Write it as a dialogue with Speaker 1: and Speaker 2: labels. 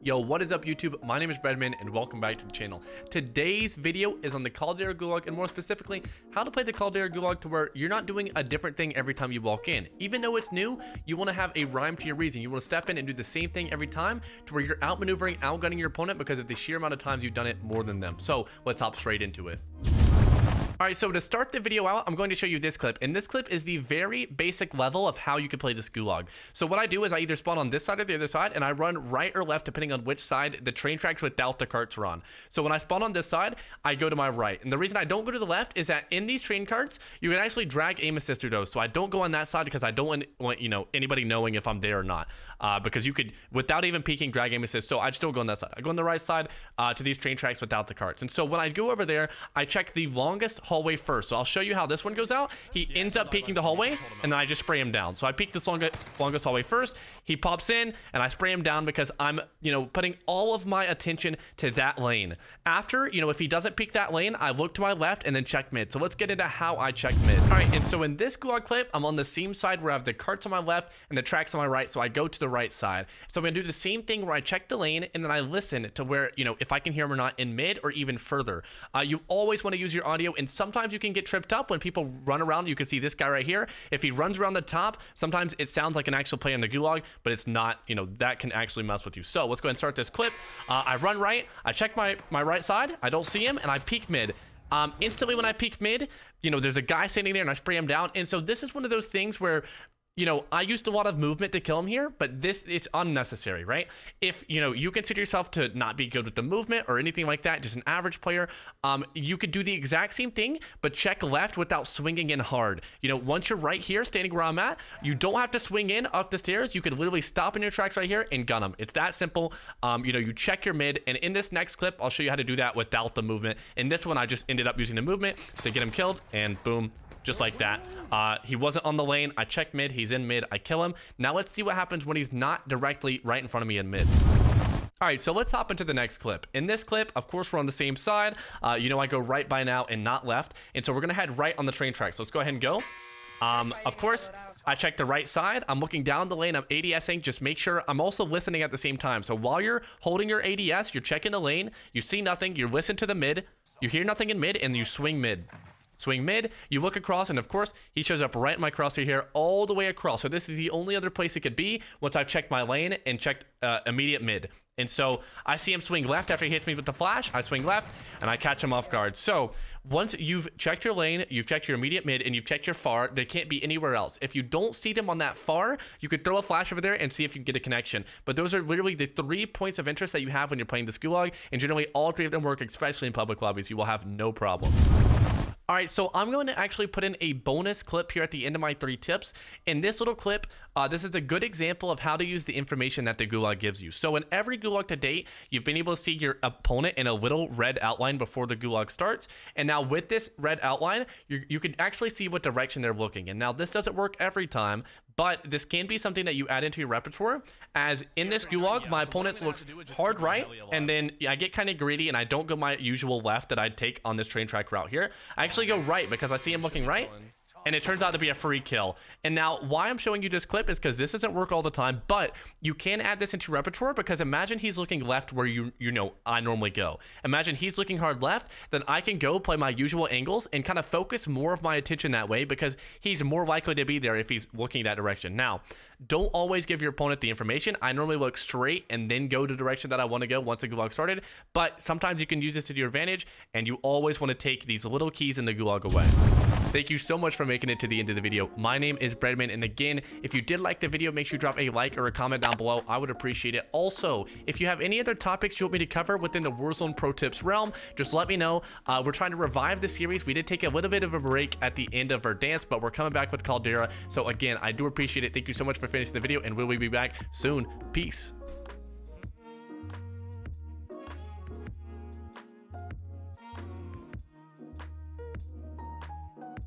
Speaker 1: Yo, what is up YouTube? My name is Breadman and welcome back to the channel. Today's video is on the Caldera Gulag, and more specifically, how to play the Caldera Gulag to where you're not doing a different thing every time you walk in. Even though it's new, you want to have a rhyme to your reason. You want to step in and do the same thing every time to where you're outmaneuvering, outgunning your opponent because of the sheer amount of times you've done it more than them. So let's hop straight into it. All right, so to start the video out, I'm going to show you this clip, and this clip is the very basic level of how you can play this Gulag. So what I do is I either spawn on this side or the other side, and I run right or left depending on which side the train tracks without the carts are on. So when I spawn on this side, I go to my right, and the reason I don't go to the left is that in these train carts, you can actually drag aim assist through those. So I don't go on that side because I don't want anybody knowing if I'm there or not, because you could, without even peeking, drag aim assist. So I just don't go on that side. I go on the right side to these train tracks without the carts. And so when I go over there, I check the longest hallway first. So I'll show you how this one goes out. He ends up peeking the hallway, and then I just spray him down. So I peek this longest hallway first. He pops in, and I spray him down because I'm, putting all of my attention to that lane. After, if he doesn't peek that lane, I look to my left and then check mid. So let's get into how I check mid. All right, and so in this Gulag clip, I'm on the same side where I have the carts on my left and the tracks on my right. So I go to the right side. So I'm gonna do the same thing where I check the lane and then I listen to where, if I can hear him or not in mid or even further. You always want to use your audio, and sometimes you can get tripped up when people run around. You can see this guy right here. If he runs around the top, sometimes it sounds like an actual play in the Gulag, but it's not. That can actually mess with you. So let's go ahead and start this clip. I run right. I check my right side. I don't see him, and I peek mid. Instantly when I peek mid, there's a guy standing there, and I spray him down. And so this is one of those things where I used a lot of movement to kill him here, but it's unnecessary, right? If, you consider yourself to not be good with the movement or anything like that, just an average player, you could do the exact same thing, but check left without swinging in hard. Once you're right here, standing where I'm at, you don't have to swing in up the stairs. You could literally stop in your tracks right here and gun him. It's that simple. You check your mid, and in this next clip, I'll show you how to do that without the movement. In this one, I just ended up using the movement to get him killed, and boom. Just like that. He wasn't on the lane. I check mid. He's in mid. I kill him. Now let's see what happens when he's not directly right in front of me in mid. All right, so let's hop into the next clip. In this clip, of course, we're on the same side. I go right by now and not left. And so we're going to head right on the train tracks. So let's go ahead and go. Of course, I check the right side. I'm looking down the lane. I'm ADSing. Just make sure I'm also listening at the same time. So while you're holding your ADS, you're checking the lane. You see nothing. You listen to the mid. You hear nothing in mid, and you swing mid. Swing mid, you look across, and of course, he shows up right in my crosshair here, all the way across. So this is the only other place it could be once I've checked my lane and checked immediate mid. And so I see him swing left after he hits me with the flash. I swing left, and I catch him off guard. So once you've checked your lane, you've checked your immediate mid, and you've checked your far, they can't be anywhere else. If you don't see them on that far, you could throw a flash over there and see if you can get a connection. But those are literally the 3 points of interest that you have when you're playing this Gulag, and generally all 3 of them work, especially in public lobbies. You will have no problem. All right, so I'm going to actually put in a bonus clip here at the end of my 3 tips. In this little clip, this is a good example of how to use the information that the Gulag gives you. So in every Gulag to date, you've been able to see your opponent in a little red outline before the Gulag starts. And now with this red outline, you can actually see what direction they're looking. And now this doesn't work every time, but this can be something that you add into your repertoire. As in this Gulag, my opponent looks hard right, and then I get kind of greedy, and I don't go my usual left that I'd take on this train track route here. I actually go right because I see him looking right, and it turns out to be a free kill. And now why I'm showing you this clip is because this doesn't work all the time, but you can add this into your repertoire, because imagine he's looking left where I normally go. Imagine he's looking hard left, then I can go play my usual angles and kind of focus more of my attention that way, because he's more likely to be there if he's looking that direction. Now, don't always give your opponent the information. I normally look straight and then go the direction that I want to go once the Gulag started, but sometimes you can use this to your advantage, and you always want to take these little keys in the Gulag away. Thank you so much for making it to the end of the video. My name is Breadman, and again, if you did like the video, make sure you drop a like or a comment down below. I would appreciate it. Also, if you have any other topics you want me to cover within the Warzone Pro Tips realm, just let me know. We're trying to revive the series. We did take a little bit of a break at the end of Verdansk, but we're coming back with Caldera. So again, I do appreciate it. Thank you so much for finishing the video, and we'll be back soon. Peace.